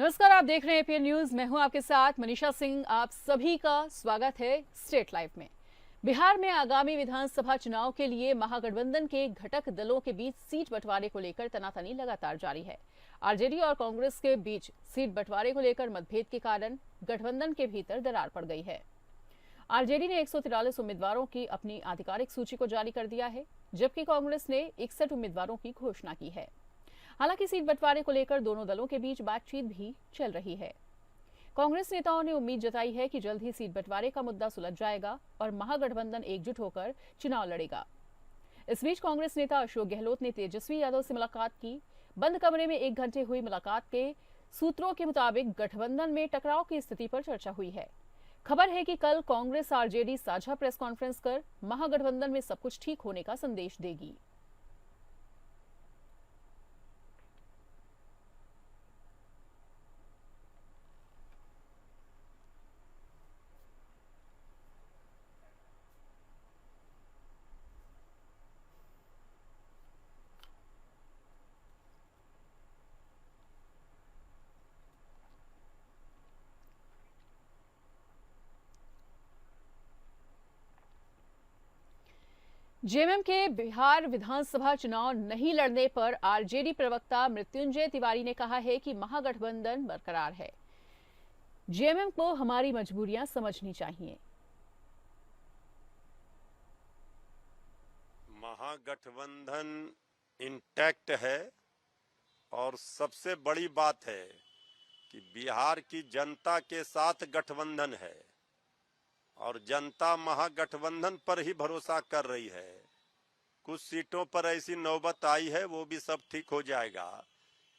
नमस्कार, आप देख रहे हैं एपीएन न्यूज। मैं हूं आपके साथ मनीषा सिंह। आप सभी का स्वागत है स्टेट लाइव में। बिहार में आगामी विधानसभा चुनाव के लिए महागठबंधन के घटक दलों के बीच सीट बंटवारे को लेकर तनातनी लगातार जारी है। आरजेडी और कांग्रेस के बीच सीट बंटवारे को लेकर मतभेद के कारण गठबंधन के भीतर दरार पड़ गई है। आरजेडी ने 143 उम्मीदवारों की अपनी आधिकारिक सूची को जारी कर दिया है, जबकि कांग्रेस ने 61 उम्मीदवारों की घोषणा की है। हालांकि सीट बंटवारे को लेकर दोनों दलों के बीच बातचीत भी चल रही है। कांग्रेस नेताओं ने उम्मीद जताई है कि जल्द ही सीट बंटवारे का मुद्दा सुलझ जाएगा और महागठबंधन एकजुट होकर चुनाव लड़ेगा। इस बीच कांग्रेस नेता अशोक गहलोत ने तेजस्वी यादव से मुलाकात की। बंद कमरे में 1 घंटे हुई मुलाकात के सूत्रों के मुताबिक गठबंधन में टकराव की स्थिति पर चर्चा हुई है। खबर है कि कल कांग्रेस आरजेडी साझा प्रेस कॉन्फ्रेंस कर महागठबंधन में सब कुछ ठीक होने का संदेश देगी। जेएमएम के बिहार विधानसभा चुनाव नहीं लड़ने पर आरजेडी प्रवक्ता मृत्युंजय तिवारी ने कहा है कि महागठबंधन बरकरार है। जेएमएम को हमारी मजबूरियां समझनी चाहिए। महागठबंधन इंटैक्ट है और सबसे बड़ी बात है कि बिहार की जनता के साथ गठबंधन है और जनता महागठबंधन पर ही भरोसा कर रही है। कुछ सीटों पर ऐसी नौबत आई है, वो भी सब ठीक हो जाएगा।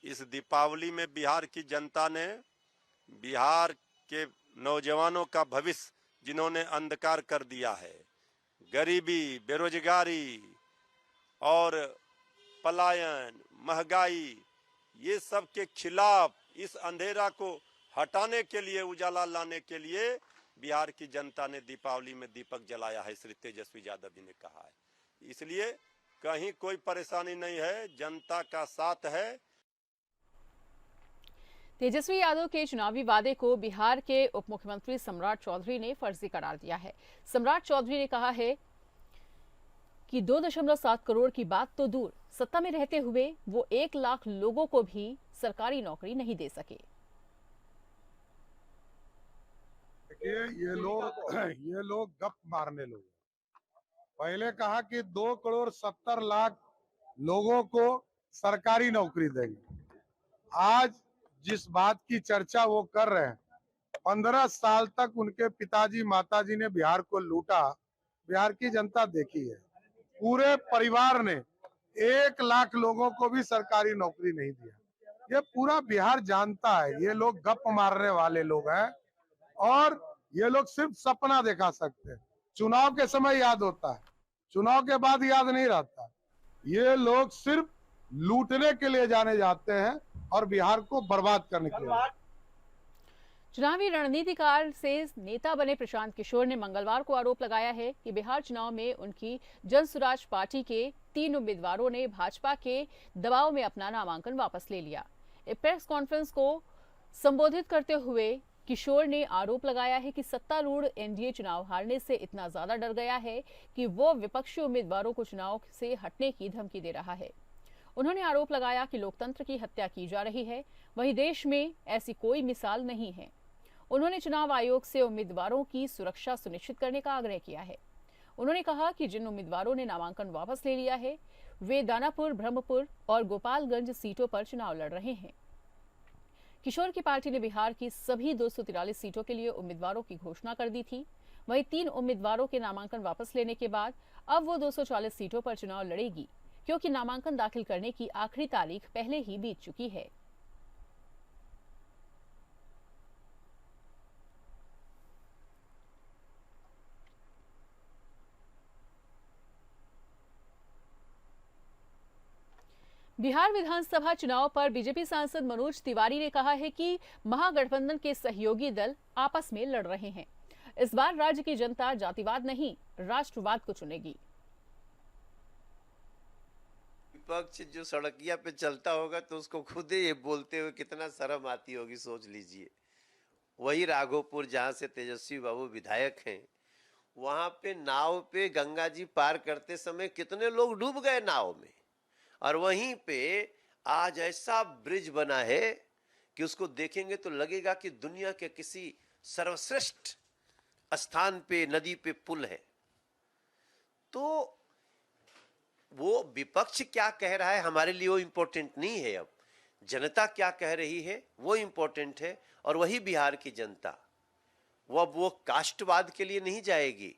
इस दीपावली में बिहार की जनता ने बिहार के नौजवानों का भविष्य जिन्होंने अंधकार कर दिया है, गरीबी, बेरोजगारी और पलायन, महंगाई, ये सब के खिलाफ इस अंधेरा को हटाने के लिए, उजाला लाने के लिए बिहार की जनता ने दीपावली में दीपक जलाया है, श्री तेजस्वी यादव जी ने कहा है। इसलिए कहीं कोई परेशानी नहीं है, जनता का साथ है। तेजस्वी यादव के चुनावी वादे को बिहार के उप मुख्यमंत्री सम्राट चौधरी ने फर्जी करार दिया है। सम्राट चौधरी ने कहा है कि 2.7 करोड़ की बात तो दूर, सत्ता में रहते हुए वो 1 लाख लोगों को भी सरकारी नौकरी नहीं दे सके। ये लोग गप मारने लोग। पहले कहा कि 2,70,00,000 लोगों को सरकारी नौकरी देंगे। आज जिस बात की चर्चा वो कर रहे हैं, 15 साल तक उनके पिताजी माताजी ने बिहार को लूटा, बिहार की जनता देखी है। पूरे परिवार ने 1 लाख लोगों को भी सरकारी नौकरी नहीं दिया। ये पूरा बिहार जानता है, ये लोग गप मारने वाले लोग हैं और ये लोग सिर्फ सपना दिखा सकते हैं। चुनाव के समय याद होता है, चुनाव के बाद याद नहीं रहता। ये लोग सिर्फ लूटने के लिए जाने जाते हैं और बिहार को बर्बाद करने के लिए। चुनावी रणनीतिकार से नेता बने प्रशांत किशोर ने मंगलवार को आरोप लगाया है कि बिहार चुनाव में उनकी जन सुराज पार्टी के 3 उम्मीदवारों ने भाजपा के दबाव में अपना नामांकन वापस ले लिया। एक प्रेस कॉन्फ्रेंस को संबोधित करते हुए किशोर ने आरोप लगाया है कि सत्तारूढ़ एनडीए चुनाव हारने से इतना ज्यादा डर गया है कि वो विपक्षी उम्मीदवारों को चुनाव से हटने की धमकी दे रहा है। उन्होंने आरोप लगाया कि लोकतंत्र की हत्या की जा रही है, वहीं देश में ऐसी कोई मिसाल नहीं है। उन्होंने चुनाव आयोग से उम्मीदवारों की सुरक्षा सुनिश्चित करने का आग्रह किया है। उन्होंने कहा कि जिन उम्मीदवारों ने नामांकन वापस ले लिया है, वे दानापुर, ब्रह्मपुर और गोपालगंज सीटों पर चुनाव लड़ रहे हैं। किशोर की पार्टी ने बिहार की सभी 243 सीटों के लिए उम्मीदवारों की घोषणा कर दी थी। वहीं 3 उम्मीदवारों के नामांकन वापस लेने के बाद अब वो 240 सीटों पर चुनाव लड़ेगी, क्योंकि नामांकन दाखिल करने की आखिरी तारीख पहले ही बीत चुकी है। बिहार विधानसभा चुनाव पर बीजेपी सांसद मनोज तिवारी ने कहा है कि महागठबंधन के सहयोगी दल आपस में लड़ रहे हैं। इस बार राज्य की जनता जातिवाद नहीं, राष्ट्रवाद को चुनेगी। विपक्ष जो सड़किया पे चलता होगा तो उसको खुद ही ये बोलते हुए कितना शर्म आती होगी, सोच लीजिए। वही राघोपुर जहाँ से तेजस्वी बाबू विधायक हैं, वहां पे नाव पे गंगा जी पार करते समय कितने लोग डूब गए नाव में, और वहीं पे आज ऐसा ब्रिज बना है कि उसको देखेंगे तो लगेगा कि दुनिया के किसी सर्वश्रेष्ठ स्थान पे नदी पे पुल है। तो वो विपक्ष क्या कह रहा है हमारे लिए वो इम्पोर्टेंट नहीं है। अब जनता क्या कह रही है वो इम्पोर्टेंट है, और वही बिहार की जनता वो अब वो कास्टवाद के लिए नहीं जाएगी,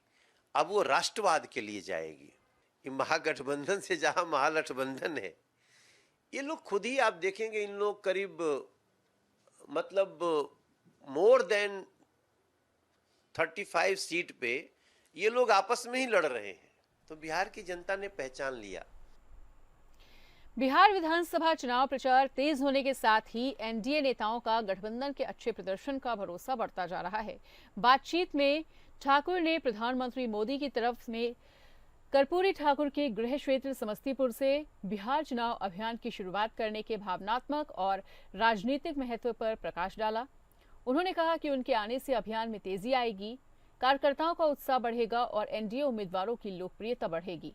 अब वो राष्ट्रवाद के लिए जाएगी। महागठबंधन से जहां महागठबंधन है, ये लोग खुद ही आप देखेंगे, इन लोग करीब मतलब मोर देन 35 सीट पे ये लोग आपस में ही लड़ रहे हैं। तो बिहार की जनता ने पहचान लिया। बिहार विधानसभा चुनाव प्रचार तेज होने के साथ ही एनडीए नेताओं का गठबंधन के अच्छे प्रदर्शन का भरोसा बढ़ता जा रहा है। बातचीत में ठाकुर ने प्रधानमंत्री मोदी की तरफ में कर्पूरी ठाकुर के गृह क्षेत्र समस्तीपुर से बिहार चुनाव अभियान की शुरुआत करने के भावनात्मक और राजनीतिक महत्व पर प्रकाश डाला। उन्होंने कहा कि उनके आने से अभियान में तेजी आएगी, कार्यकर्ताओं का उत्साह बढ़ेगा और एनडीए उम्मीदवारों की लोकप्रियता बढ़ेगी।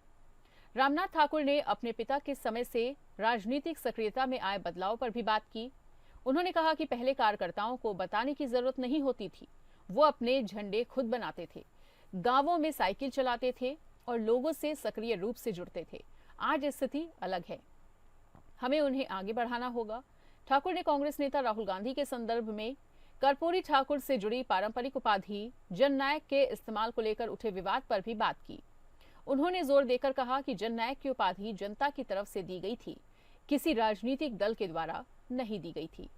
रामनाथ ठाकुर ने अपने पिता के समय से राजनीतिक सक्रियता में आए बदलाव पर भी बात की। उन्होंने कहा कि पहले कार्यकर्ताओं को बताने की जरूरत नहीं होती थी, वो अपने झंडे खुद बनाते थे, गांवों में साइकिल चलाते थे और लोगों से सक्रिय रूप से जुड़ते थे। आज स्थिति अलग है, हमें उन्हें आगे बढ़ाना होगा। ठाकुर ने कांग्रेस नेता राहुल गांधी के संदर्भ में कर्पूरी ठाकुर से जुड़ी पारंपरिक उपाधि जननायक के इस्तेमाल को लेकर उठे विवाद पर भी बात की। उन्होंने जोर देकर कहा कि जननायक की उपाधि जनता की तरफ से दी गई थी, किसी राजनीतिक दल के द्वारा नहीं दी गई थी।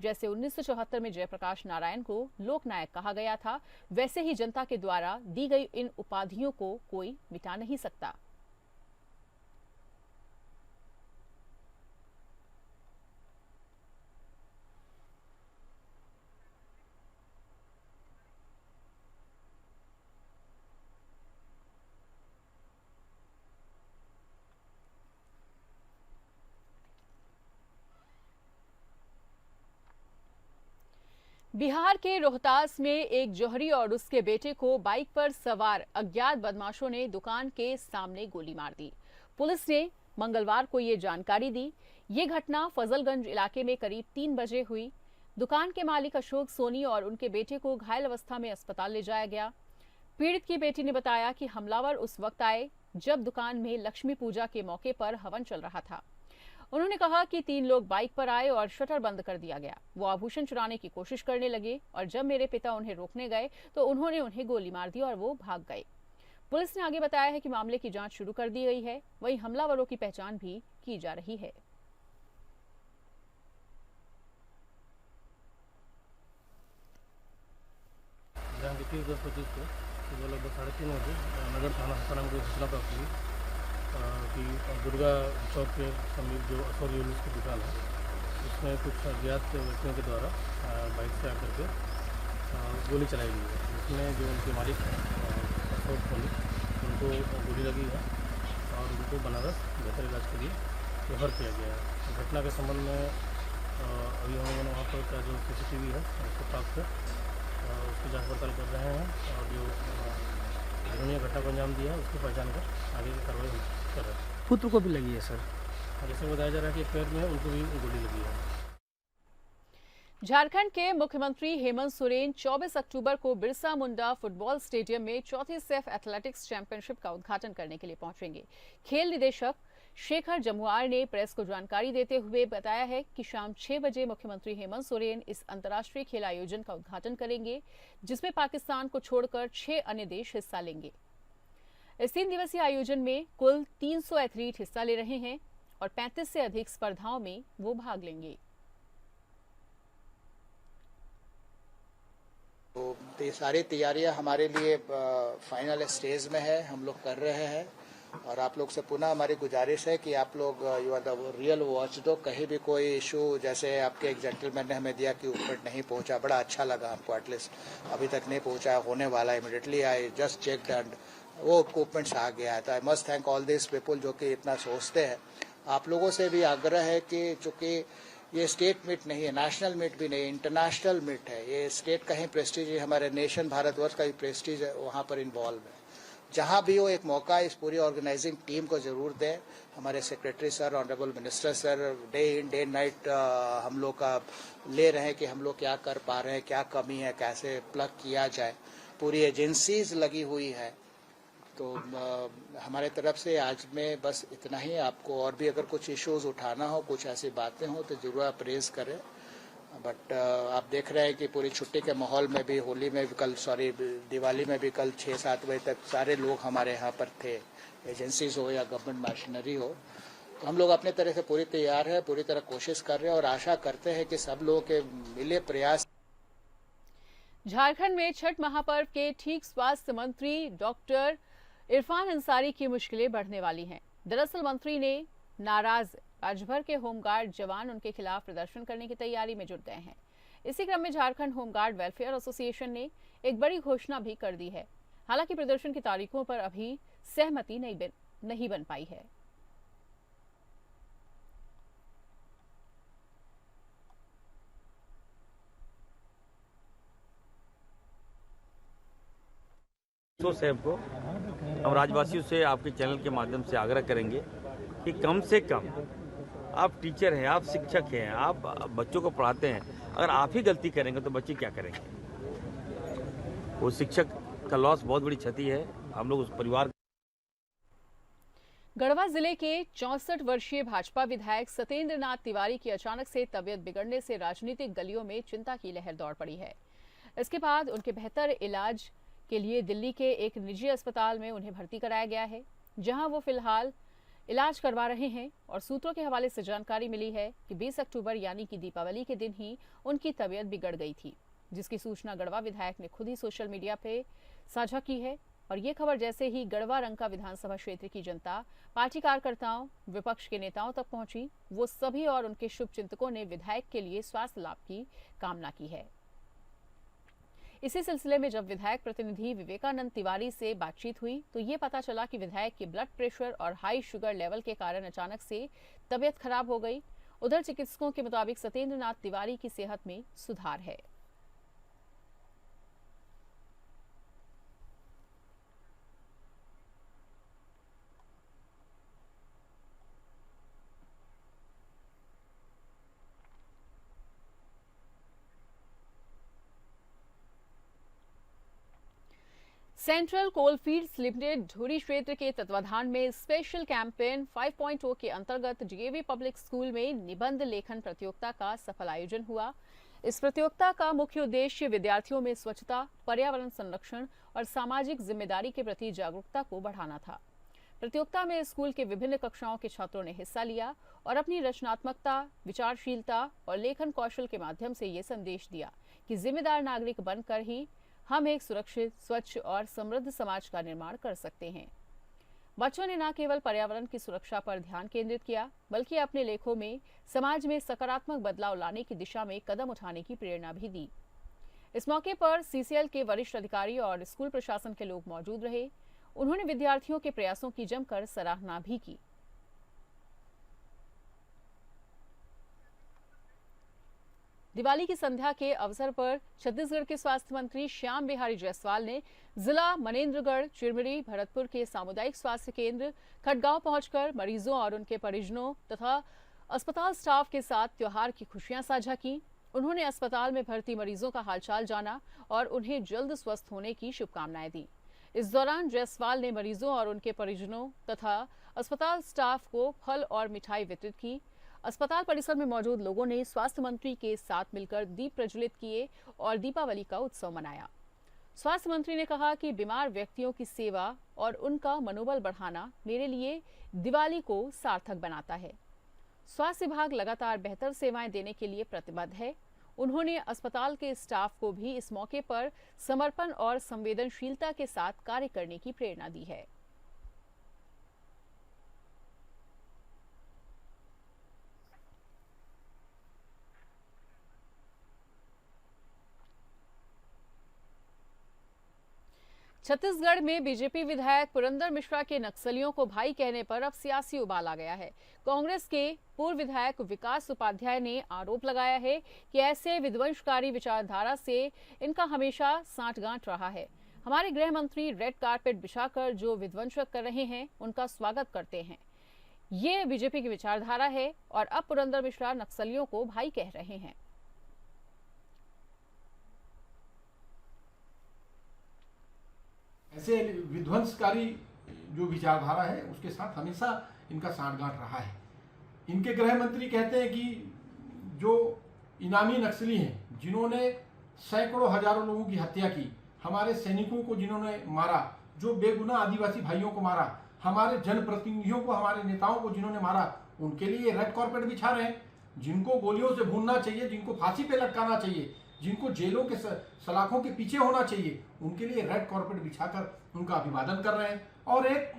जैसे 1974 में जयप्रकाश नारायण को लोकनायक कहा गया था, वैसे ही जनता के द्वारा दी गई इन उपाधियों को कोई मिटा नहीं सकता। बिहार के रोहतास में एक जौहरी और उसके बेटे को बाइक पर सवार अज्ञात बदमाशों ने दुकान के सामने गोली मार दी। पुलिस ने मंगलवार को ये जानकारी दी। ये घटना फजलगंज इलाके में करीब 3 बजे हुई। दुकान के मालिक अशोक सोनी और उनके बेटे को घायल अवस्था में अस्पताल ले जाया गया। पीड़ित की बेटी ने बताया कि हमलावर उस वक्त आए जब दुकान में लक्ष्मी पूजा के मौके पर हवन चल रहा था। उन्होंने कहा कि 3 लोग बाइक पर आए और शटर बंद कर दिया गया। वो आभूषण चुराने की कोशिश करने लगे और जब मेरे पिता उन्हें रोकने गए तो उन्होंने उन्हें गोली मार दी और वो भाग गए। पुलिस ने आगे बताया है कि मामले की जांच शुरू कर दी गई है। वहीं हमलावरों की पहचान भी की जा रही है। लगभग 3:30 बजे नगर थाना हस्तानाम को सूचना प्राप्त हुई कि दुर्गा चौक के समीप जो अशोक यूनिस की दुकान है, उसमें कुछ अज्ञात व्यक्तियों के द्वारा बाइक से आकर के गोली चलाई गई है, जिसमें जो उनके मालिक हैं अशोक सोनी, उनको गोली लगी है और उनको बनारस बेहतर इलाज के लिए रेफर किया गया है। घटना के संबंध में अभी हम लोगों ने वहाँ पर का जो CCTV है उसको प्राप्त कर उसकी जाँच पड़ताल कर रहे हैं और जो जिन्होंने घटना को अंजाम दिया है उसकी पहचान कर आगे की कार्रवाई कर रहे हैं। पुत्र को भी लगी है सर? जैसे बताया जा रहा है कि पैर में उनको भी गोली लगी है। झारखंड के मुख्यमंत्री हेमंत सोरेन 24 अक्टूबर को बिरसा मुंडा फुटबॉल स्टेडियम में चौथी सेफ एथलेटिक्स चैंपियनशिप का उद्घाटन करने के लिए पहुंचेंगे। खेल निदेशक शेखर जमुआर ने प्रेस को जानकारी देते हुए बताया है कि शाम 6 बजे मुख्यमंत्री हेमंत सोरेन इस अंतर्राष्ट्रीय खेल आयोजन का उद्घाटन करेंगे, जिसमें पाकिस्तान को छोड़कर 6 अन्य देश हिस्सा लेंगे। इस 3 दिवसीय आयोजन में कुल 300 एथलीट हिस्सा ले रहे हैं और 35 से अधिक स्पर्धाओं में वो भाग लेंगे। तो ये सारी तैयारियां हमारे लिए फाइनल स्टेज में है, हम लोग कर रहे हैं और आप लोग से पुनः हमारी गुजारिश है कि आप लोग you are the real watchdog. कहीं भी कोई इशू जैसे आपके एक जेंटलमैन ने हमें दिया कि ऊपर नहीं पहुंचा, बड़ा अच्छा लगा हमको, एटलीस्ट अभी तक नहीं पहुंचा, होने वाला है। Immediately I just check and वो इक्विपमेंट्स आ गया है। तो I must thank all this people जो कि इतना सोचते हैं आप लोगों से भी आग्रह है कि चूंकि ये स्टेट मीट नहीं है, नेशनल मीट भी नहीं, इंटरनेशनल मीट है, ये स्टेट का ही प्रेस्टीज है, हमारे नेशन भारतवर्ष का भी प्रेस्टीज है, वहाँ पर इन्वॉल्व है। जहाँ भी हो एक मौका इस पूरी ऑर्गेनाइजिंग टीम को जरूर दें। हमारे secretary sir, honourable minister sir day in day night हम लोग का ले रहे हैं कि हम लोग क्या कर पा रहे हैं, क्या कमी है, कैसे प्लग किया जाए। पूरी एजेंसीज लगी हुई है। तो हमारे तरफ से आज में बस इतना ही। आपको और भी अगर कुछ इश्यूज उठाना हो, कुछ ऐसी बातें हो तो जरूर आप रेज करें। बट आप देख रहे हैं कि पूरी छुट्टी के माहौल में भी, होली में भी कल, दिवाली में भी कल 6-7 बजे तक सारे लोग हमारे यहाँ पर थे, एजेंसीज हो या गवर्नमेंट मशीनरी हो। तो हम लोग अपने तरह से पूरी तैयार है, पूरी तरह कोशिश कर रहे हैं और आशा करते हैं कि सब लोगों के मिले प्रयास। झारखंड में छठ महापर्व के ठीक स्वास्थ्य मंत्री डॉक्टर इरफान अंसारी की मुश्किलें बढ़ने वाली हैं। दरअसल मंत्री ने नाराज राज्यभर के होमगार्ड जवान उनके खिलाफ प्रदर्शन करने की तैयारी में जुट गए हैं। इसी क्रम में झारखंड होमगार्ड वेलफेयर एसोसिएशन ने एक बड़ी घोषणा भी कर दी है। हालांकि प्रदर्शन की तारीखों पर अभी सहमति नहीं बन पाई है। साहब को हम राज्यवासियों से आपके चैनल के माध्यम से आग्रह करेंगे कि कम से कम, आप टीचर हैं, आप शिक्षक हैं, आप बच्चों को पढ़ाते हैं, अगर आप ही गलती करेंगे तो बच्चे क्या करेंगे? वो शिक्षक का लॉस बहुत बड़ी क्षति है। हम लोग उस परिवार। गढ़वा जिले के 64 वर्षीय भाजपा विधायक सत्येंद्र नाथ तिवारी की अचानक से तबियत बिगड़ने से राजनीतिक गलियों में चिंता की लहर दौड़ पड़ी है। इसके बाद उनके बेहतर इलाज के लिए दिल्ली के एक निजी अस्पताल में उन्हें भर्ती कराया गया है, जहां वो फिलहाल इलाज करवा रहे हैं। और सूत्रों के हवाले से जानकारी मिली है कि 20 अक्टूबर यानी कि दीपावली के दिन ही उनकी तबीयत बिगड़ गई थी, जिसकी सूचना गढ़वा विधायक ने खुद ही सोशल मीडिया पे साझा की है। और ये खबर जैसे ही गढ़वा रंका विधानसभा क्षेत्र की जनता, पार्टी कार्यकर्ताओं, विपक्ष के नेताओं तक पहुंची, वो सभी और उनके शुभचिंतकों ने विधायक के लिए स्वास्थ्य लाभ की कामना की है। इसी सिलसिले में जब विधायक प्रतिनिधि विवेकानंद तिवारी से बातचीत हुई तो ये पता चला कि विधायक के ब्लड प्रेशर और हाई शुगर लेवल के कारण अचानक से तबियत खराब हो गई। उधर चिकित्सकों के मुताबिक सत्येंद्र नाथ तिवारी की सेहत में सुधार है। सेंट्रल कोलफील्ड्स लिमिटेड धुरी क्षेत्र के तत्वाधान में स्पेशल कैंपेन 5.0 के अंतर्गत डीएवी पब्लिक स्कूल में निबंध लेखन प्रतियोगिता का सफल आयोजन हुआ। इस प्रतियोगिता का मुख्य उद्देश्य विद्यार्थियों में स्वच्छता, पर्यावरण संरक्षण और सामाजिक जिम्मेदारी के प्रति जागरूकता को बढ़ाना था। प्रतियोगिता में स्कूल के विभिन्न कक्षाओं के छात्रों ने हिस्सा लिया और अपनी रचनात्मकता, विचारशीलता और लेखन कौशल के माध्यम से ये संदेश दिया कि जिम्मेदार नागरिक बनकर ही हम एक सुरक्षित, स्वच्छ और समृद्ध समाज का निर्माण कर सकते हैं। बच्चों ने न केवल पर्यावरण की सुरक्षा पर ध्यान केंद्रित किया, बल्कि अपने लेखों में समाज में सकारात्मक बदलाव लाने की दिशा में कदम उठाने की प्रेरणा भी दी। इस मौके पर सीसीएल के वरिष्ठ अधिकारी और स्कूल प्रशासन के लोग मौजूद रहे। उन्होंने विद्यार्थियों के प्रयासों की जमकर सराहना भी की। दिवाली की संध्या के अवसर पर छत्तीसगढ़ के स्वास्थ्य मंत्री श्याम बिहारी जायसवाल ने जिला मनेन्द्रगढ़, चिरमिरी, भरतपुर के सामुदायिक स्वास्थ्य केंद्र खटगांव पहुंचकर मरीजों और उनके परिजनों तथा अस्पताल स्टाफ के साथ त्योहार की खुशियां साझा की। उन्होंने अस्पताल में भर्ती मरीजों का हालचाल जाना और उन्हें जल्द स्वस्थ होने की शुभकामनाएं दी। इस दौरान जायसवाल ने मरीजों और उनके परिजनों तथा अस्पताल स्टाफ को फल और मिठाई वितरित की। अस्पताल परिसर में मौजूद लोगों ने स्वास्थ्य मंत्री के साथ मिलकर दीप प्रज्वलित किए और दीपावली का उत्सव मनाया। स्वास्थ्य मंत्री ने कहा कि बीमार व्यक्तियों की सेवा और उनका मनोबल बढ़ाना मेरे लिए दिवाली को सार्थक बनाता है। स्वास्थ्य विभाग लगातार बेहतर सेवाएं देने के लिए प्रतिबद्ध है। उन्होंने अस्पताल के स्टाफ को भी इस मौके पर समर्पण और संवेदनशीलता के साथ कार्य करने की प्रेरणा दी है। छत्तीसगढ़ में बीजेपी विधायक पुरंदर मिश्रा के नक्सलियों को भाई कहने पर अब सियासी उबाल आ गया है। कांग्रेस के पूर्व विधायक विकास उपाध्याय ने आरोप लगाया है कि ऐसे विध्वंसकारी विचारधारा से इनका हमेशा सांठगांठ रहा है। हमारे गृह मंत्री रेड कारपेट बिछाकर जो विध्वंस कर रहे हैं उनका स्वागत करते हैं। ये बीजेपी की विचारधारा है और अब पुरंदर मिश्रा नक्सलियों को भाई कह रहे हैं। ऐसे विध्वंसकारी जो विचारधारा है उसके साथ हमेशा इनका सांठगांठ रहा है। इनके गृह मंत्री कहते हैं कि जो इनामी नक्सली हैं, जिन्होंने सैकड़ों हजारों लोगों की हत्या की, हमारे सैनिकों को जिन्होंने मारा, जो बेगुनाह आदिवासी भाइयों को मारा, हमारे जनप्रतिनिधियों को, हमारे नेताओं को जिन्होंने मारा, उनके लिए रेड कार्पेट बिछा रहे हैं। जिनको गोलियों से भूनना चाहिए, जिनको फांसी पे लटकाना चाहिए, जिनको जेलों के सलाखों के पीछे होना चाहिए, उनके लिए रेड कार्पेट बिछाकर उनका अभिवादन कर रहे हैं। और एक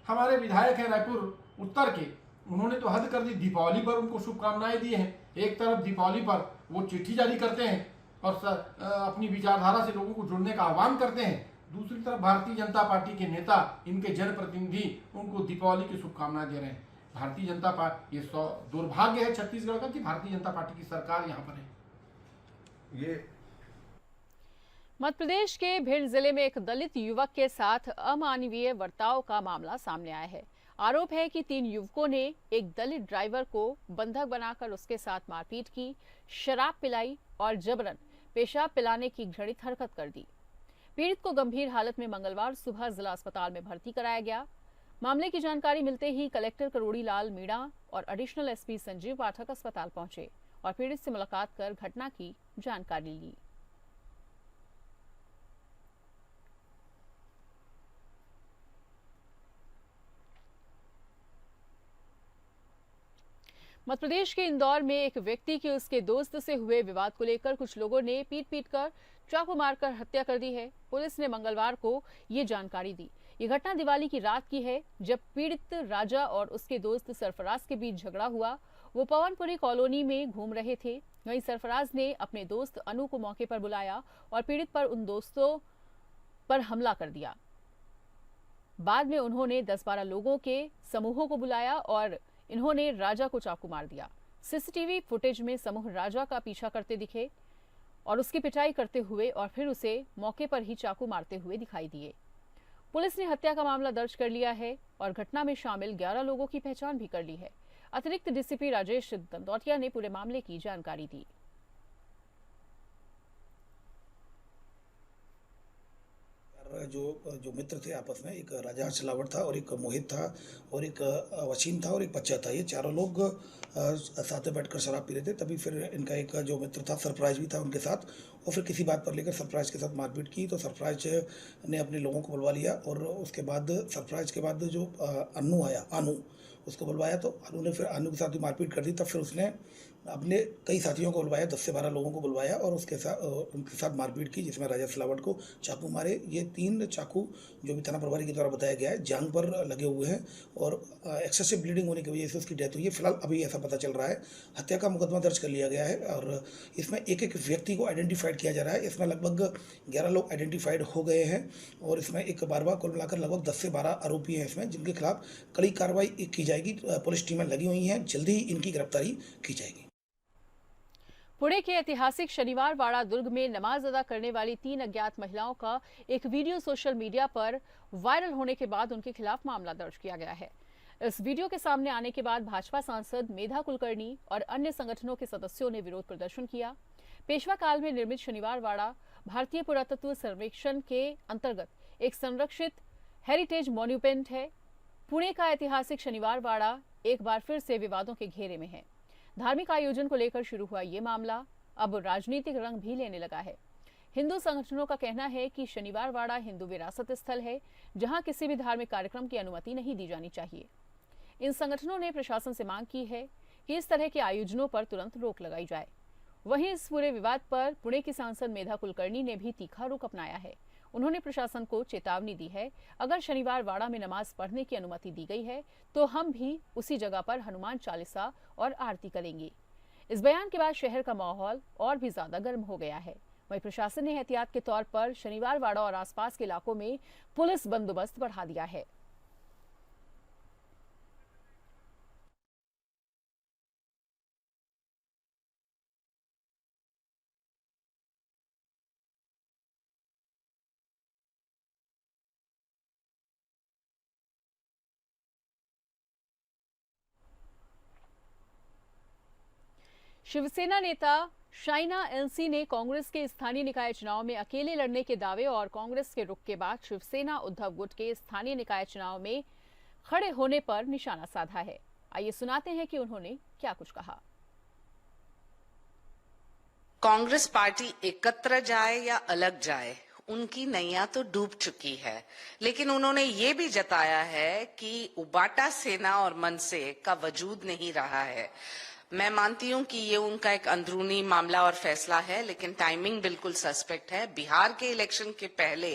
हमारे विधायक हैं रायपुर उत्तर के, उन्होंने तो हद कर दी, दीपावली पर उनको शुभकामनाएं दी हैं। एक तरफ दीपावली पर वो चिट्ठी जारी करते हैं और अपनी विचारधारा से लोगों को जुड़ने का आह्वान करते हैं, दूसरी तरफ भारतीय जनता पार्टी के नेता, इनके जनप्रतिनिधि उनको दीपावली की शुभकामनाएं दे रहे हैं। भारतीय जनता पार्टी, ये दुर्भाग्य है छत्तीसगढ़ का कि भारतीय जनता पार्टी की सरकार यहाँ पर है। मध्य प्रदेश के भिंड जिले में एक दलित युवक के साथ अमानवीय बर्ताव का मामला सामने आया है। आरोप है कि 3 युवकों ने एक दलित ड्राइवर को बंधक बनाकर उसके साथ मारपीट की, शराब पिलाई और जबरन पेशाब पिलाने की घृणित हरकत कर दी। पीड़ित को गंभीर हालत में मंगलवार सुबह जिला अस्पताल में भर्ती कराया गया। मामले की जानकारी मिलते ही कलेक्टर करोड़ी लाल मीणा और एडिशनल एसपी संजीव पाठक अस्पताल पहुंचे और पीड़ित से मुलाकात कर घटना की जानकारी ली। मध्य प्रदेश के इंदौर में एक व्यक्ति की उसके दोस्त से हुए विवाद को लेकर कुछ लोगों ने पीट कर चाकू मारकर हत्या कर दी है। पुलिस ने मंगलवार को ये जानकारी दी। ये घटना दिवाली की रात की है, जब पीड़ित राजा और उसके दोस्त सरफराज के बीच झगड़ा हुआ। वो पवनपुरी कॉलोनी में घूम रहे थे। वहीं सरफराज ने अपने दोस्त अनु को मौके पर बुलाया और पीड़ित पर उन दोस्तों पर हमला कर दिया। बाद में उन्होंने 10-12 लोगों के समूहों को बुलाया और इन्होंने राजा को चाकू मार दिया। सीसीटीवी फुटेज में समूह राजा का पीछा करते दिखे और उसकी पिटाई करते हुए और फिर उसे मौके पर ही चाकू मारते हुए दिखाई दिए। पुलिस ने हत्या का मामला दर्ज कर लिया है और घटना में शामिल 11 लोगों की पहचान भी कर ली है। अतिरिक्त डीसीपी राजेश दंदौतिया ने पूरे मामले की जानकारी दी। जो मित्र थे आपस में, एक राजा छलावट था और एक मोहित था और एक वसीम था और एक बच्चा था। ये चारों लोग साथ में बैठकर शराब पी रहे थे। तभी फिर इनका एक जो मित्र था सरफराज भी था उनके साथ, और फिर किसी बात पर लेकर सरफराज के साथ मारपीट की। तो सरफराज ने अपने लोगों को बुलवा लिया और उसके बाद सरफराज के बाद जो अनु उसको बुलवाया, तो अनु ने फिर अनु के साथ भी मारपीट कर दी। तब फिर उसने अपने कई साथियों को बुलवाया, 10 से 12 लोगों को बुलवाया और उनके साथ मारपीट की, जिसमें राजा सिलावट को चाकू मारे। ये 3 चाकू जो भी थाना प्रभारी के द्वारा बताया गया है, जांग पर लगे हुए हैं और एक्सेसिव ब्लीडिंग होने की वजह से उसकी डेथ हुई है। फिलहाल अभी ऐसा पता चल रहा है। हत्या का मुकदमा दर्ज कर लिया गया है और इसमें एक व्यक्ति को आइडेंटिफाइड किया जा रहा है। इसमें लगभग 11 लोग आइडेंटिफाइड हो गए हैं और इसमें एक बारवा कुल मिलाकर लगभग 10 से 12 आरोपी हैं इसमें, जिनके खिलाफ कड़ी कार्रवाई की जाएगी। पुलिस टीमें लगी हुई हैं, जल्दी ही इनकी गिरफ्तारी की जाएगी। पुणे के ऐतिहासिक शनिवार वाड़ा दुर्ग में नमाज अदा करने वाली 3 अज्ञात महिलाओं का एक वीडियो सोशल मीडिया पर वायरल होने के बाद उनके खिलाफ मामला दर्ज किया गया है। इस वीडियो के सामने आने के बाद भाजपा सांसद मेधा कुलकर्णी और अन्य संगठनों के सदस्यों ने विरोध प्रदर्शन किया। पेशवा काल में निर्मित शनिवार वाड़ा भारतीय पुरातत्व सर्वेक्षण के अंतर्गत एक संरक्षित हेरिटेज मॉन्यूमेंट है। पुणे का ऐतिहासिक शनिवार वाड़ा एक बार फिर से विवादों के घेरे में है। धार्मिक आयोजन को लेकर शुरू हुआ ये मामला अब राजनीतिक रंग भी लेने लगा है। हिंदू संगठनों का कहना है कि शनिवार वाड़ा हिंदू विरासत स्थल है, जहां किसी भी धार्मिक कार्यक्रम की अनुमति नहीं दी जानी चाहिए। इन संगठनों ने प्रशासन से मांग की है कि इस तरह के आयोजनों पर तुरंत रोक लगाई जाए। वहीं इस पूरे विवाद पर पुणे की सांसद मेधा कुलकर्णी ने भी तीखा रुख अपनाया है। उन्होंने प्रशासन को चेतावनी दी है, अगर शनिवार वाड़ा में नमाज पढ़ने की अनुमति दी गई है तो हम भी उसी जगह पर हनुमान चालीसा और आरती करेंगे। इस बयान के बाद शहर का माहौल और भी ज्यादा गर्म हो गया है। वहीं प्रशासन ने एहतियात के तौर पर शनिवार वाड़ा और आसपास के इलाकों में पुलिस बंदोबस्त बढ़ा दिया है। शिवसेना नेता शाइना एलसी ने कांग्रेस के स्थानीय निकाय चुनाव में अकेले लड़ने के दावे और कांग्रेस के रुख के बाद शिवसेना उद्धव गुट के स्थानीय निकाय चुनाव में खड़े होने पर निशाना साधा है। आइए सुनाते हैं कि उन्होंने क्या कुछ कहा। कांग्रेस पार्टी एकत्र जाए या अलग जाए, उनकी नैया तो डूब चुकी है, लेकिन उन्होंने ये भी जताया है कि उबाटा सेना और मनसे का वजूद नहीं रहा है। मैं मानती हूं कि ये उनका एक अंदरूनी मामला और फैसला है, लेकिन टाइमिंग बिल्कुल सस्पेक्ट है। बिहार के इलेक्शन के पहले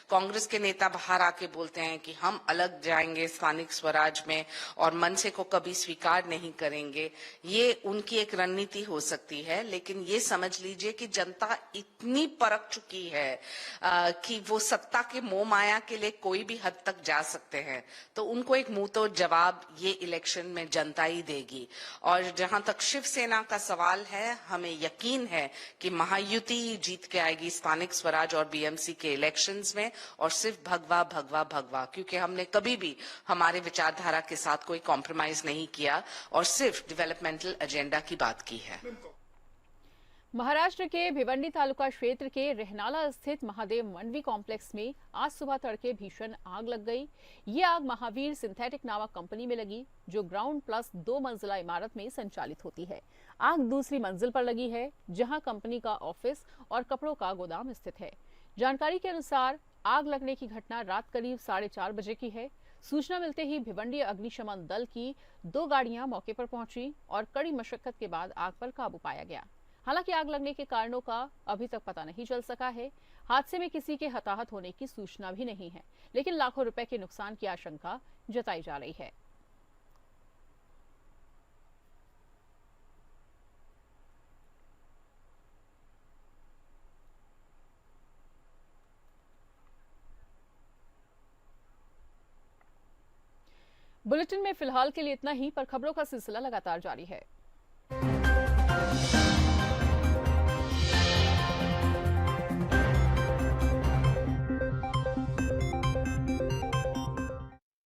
कांग्रेस के नेता बाहर आके बोलते हैं कि हम अलग जाएंगे स्थानिक स्वराज में और मनसे को कभी स्वीकार नहीं करेंगे। ये उनकी एक रणनीति हो सकती है, लेकिन ये समझ लीजिए कि जनता इतनी परख चुकी है कि वो सत्ता के मोह माया के लिए कोई भी हद तक जा सकते हैं, तो उनको एक मुंह तोड़ जवाब ये इलेक्शन में जनता ही देगी। और जहां तक शिवसेना का सवाल है, हमें यकीन है कि महायुति जीत के आएगी स्थानिक स्वराज और बीएमसी के इलेक्शंस में, और सिर्फ भगवा भगवा भगवा, क्योंकि हमने कभी भी हमारे विचारधारा के साथ कोई कॉम्प्रोमाइज नहीं किया और सिर्फ डेवलपमेंटल एजेंडा की बात की है। महाराष्ट्र के भिवंडी तालुका क्षेत्र के रहनाला स्थित महादेव मंडवी कॉम्प्लेक्स में आज सुबह तड़के भीषण आग लग गई। ये आग महावीर सिंथेटिक नामक कंपनी में लगी, जो ग्राउंड प्लस 2 मंजिला इमारत में संचालित होती है। आग दूसरी मंजिल पर लगी है, जहां कंपनी का ऑफिस और कपड़ों का गोदाम स्थित है। जानकारी के अनुसार आग लगने की घटना रात करीब 4:30 बजे की है। सूचना मिलते ही भिवंडी अग्निशमन दल की 2 गाड़ियां मौके पर पहुंची और कड़ी मशक्कत के बाद आग पर काबू पाया गया। हालांकि आग लगने के कारणों का अभी तक पता नहीं चल सका है। हादसे में किसी के हताहत होने की सूचना भी नहीं है, लेकिन लाखों रुपए के नुकसान की आशंका जताई जा रही है। बुलेटिन में फिलहाल के लिए इतना ही, पर खबरों का सिलसिला लगातार जारी है।